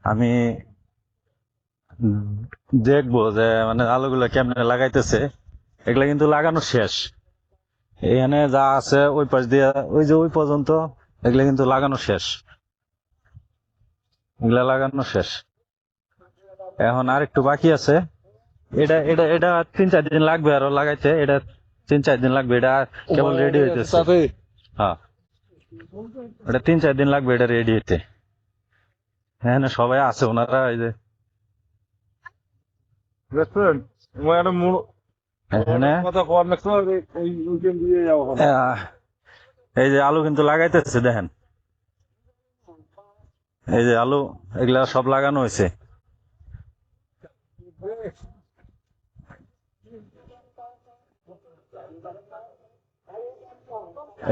আমি দেখবো যে মানে আলুগুলো কেমনে লাগাইতেছে। এগুলা কিন্তু লাগানো শেষ, এখানে যা আছে ওই পাশ দিয়ে ওই যে ওই পর্যন্ত এগুলা কিন্তু লাগানো শেষ, এগুলা লাগানো শেষ। এখন আর একটু বাকি আছে। এটা এটা এটা 3-4 দিন লাগবে আরো লাগাইতে, এটা 3-4 দিন লাগবে, এটা কেবল রেডি হইতেছে। হ্যাঁ, এটা 3-4 দিন লাগবে এটা রেডি হইতে। হ্যাঁ না, সবাই আছে ওনারা, এই যে এখানে এই যে আলু কিন্তু লাগাইতেছে, দেখেন এই যে আলু, এগুলা সব লাগানো হয়েছে।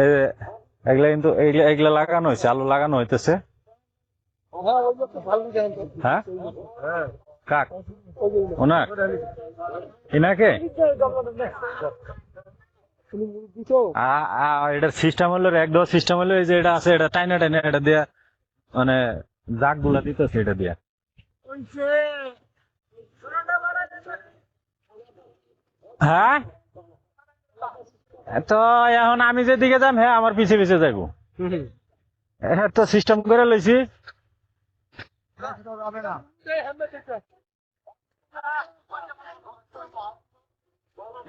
এই যে এগুলা কিন্তু এগুলা এগুলা লাগানো হয়েছে, আলু লাগানো হইতেছে। হ্যাঁ, কাক ওনার ইনাকে এটার সিস্টেম হলো, এক দেওয়ার সিস্টেম হলো এই যে এটা আছে, এটা টাইনা টাইনা এটা দিয়া মানে দাগ গুলা দিতেছে এটা দিয়া। হ্যাঁ, তো এখন আমি যেদিকে যাম হ্যাঁ আমার পিছে পিছে যাইবো, হ্যাঁ তো সিস্টেম করে লইছি।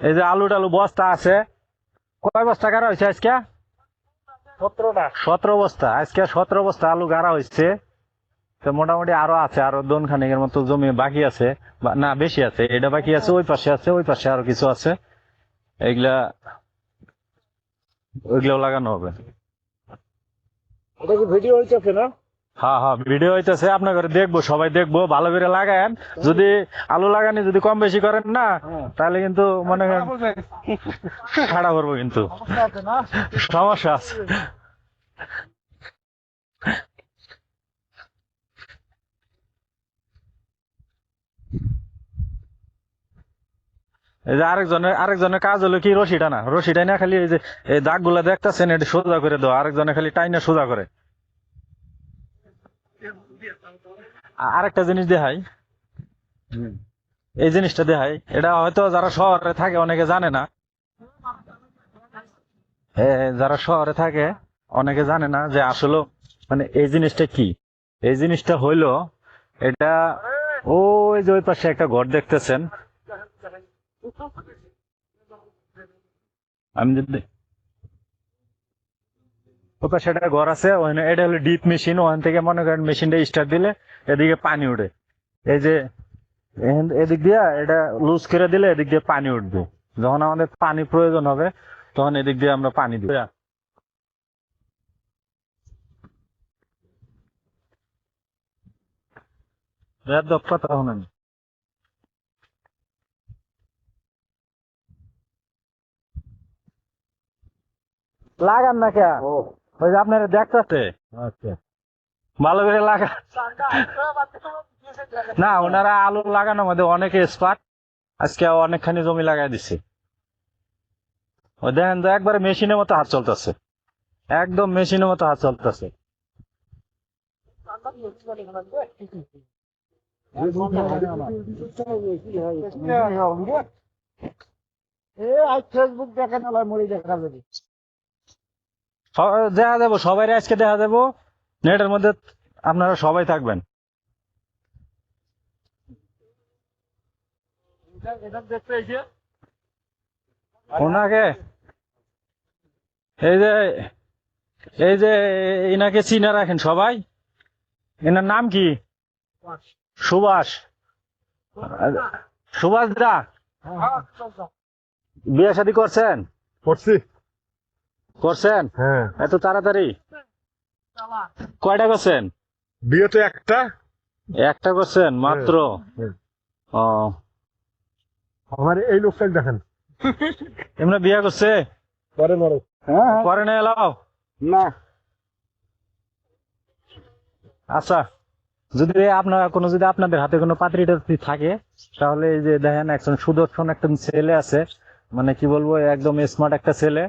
এই যে আলু টালু বস্তা আছে, কয় বস্তা গাড়া হয়েছে আজকে? 17 বস্তা, আজকে 17 বস্তা আলু গাড়া হয়েছে। তো মোটামুটি আরো আছে, আরো দোন খানিকের মতো জমি বাকি আছে, না বেশি আছে, এটা বাকি আছে, ওই পাশে আছে, ওই পাশে আরো কিছু আছে। এইগুলা ওইগুলাও লাগানো হবে। ওটা কি ভিডিও হইতেছে না? হ্যাঁ হ্যাঁ, ভিডিও হইতেছে, আপনার ঘরে দেখবো, সবাই দেখবো, ভালো করে লাগায়েন। যদি আলু লাগানি যদি কম বেশি করেন না, তাহলে কিন্তু মনে করেন খাড়া করবো, কিন্তু সমস্যা আছে। এই যে আরেকজনের কাজ হলো কি, রশি টানা, রশি টাইনা খালি এই যে এই দাগ গুলা দেখতেছেন এটা সোজা করে দেওয়া, আরেকজনে খালি টাইনা সোজা করে। আরেকটা জিনিস দেখাই, এই জিনিসটা দেখাই, এটা হয়তো যারা শহরে থাকে অনেকে জানে না, যারা শহরে থাকে অনেকে জানে না যে আসলে মানে এই জিনিসটা কি। এই জিনিসটা হইলো এটা, ওই যে ওই পাশে একটা ঘর দেখতেছেন, আমি যদি ওই পাশে একটা ঘর আছে, ওখানে এটা হলো ডিপ মেশিন, ওখান থেকে মনে করেন মেশিনটা স্টার্ট দিলে এদিকে পানি উঠে। এই যে এদিক দিয়ে এটা লুজ করে দিলে এদিক দিয়ে পানি উঠবে, যখন আমাদের পানি প্রয়োজন হবে তখন এদিক দিয়ে আমরা পানি দিব। কথা শোনেন, লাগান না কে, ওই যে আপনারা দেখতেছে। আচ্ছা, ভালো করে লাগা না, ওনারা আলু লাগানোর মধ্যে অনেকে এক্সপার্ট, আজকে অনেকখানি জমি লাগাই দিছে। ওই দেখেন তো একবারে মেশিনের মতো হাত চলতেছে, একদম মেশিনের মতো হাত চলতেছে। ফেসবুক দেখে না, মরি দেখা যাবে। দেখা যাবো সবাই, আজকে দেখা যাবো নেটের মধ্যে, আপনারা সবাই থাকবেন। ওনাকে এই যে এই যে ইনাকে চিনে রাখেন সবাই, এনার নাম কি? সুভাষ, সুভাষ দা। বিয়ে শাদী করছেন? করছি। করছেন? হ্যাঁ। এত তাড়াতাড়ি কয়টা করছেন? বিয়ে তো একটা। একটা করছেন মাত্র? ও, আমার এই লোকটাকে দেখেন, এমনি বিয়ে করছে? পরে মরে। করে না এলাও না। আচ্ছা, যদি আপনারা কোনো, যদি আপনাদের হাতে কোনো পাত্রী টাত্রী থাকে, তাহলে এই যে দেখেন একজন সুদর্শন একটা ছেলে আছে, মানে কি বলবো একদম স্মার্ট একটা ছেলে,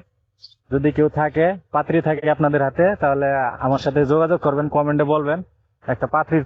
যদি কেউ থাকে, পাত্রী থাকে আপনাদের হাতে, তাহলে আমার সাথে যোগাযোগ করবেন, কমেন্টে বলবেন একটা পাত্রীর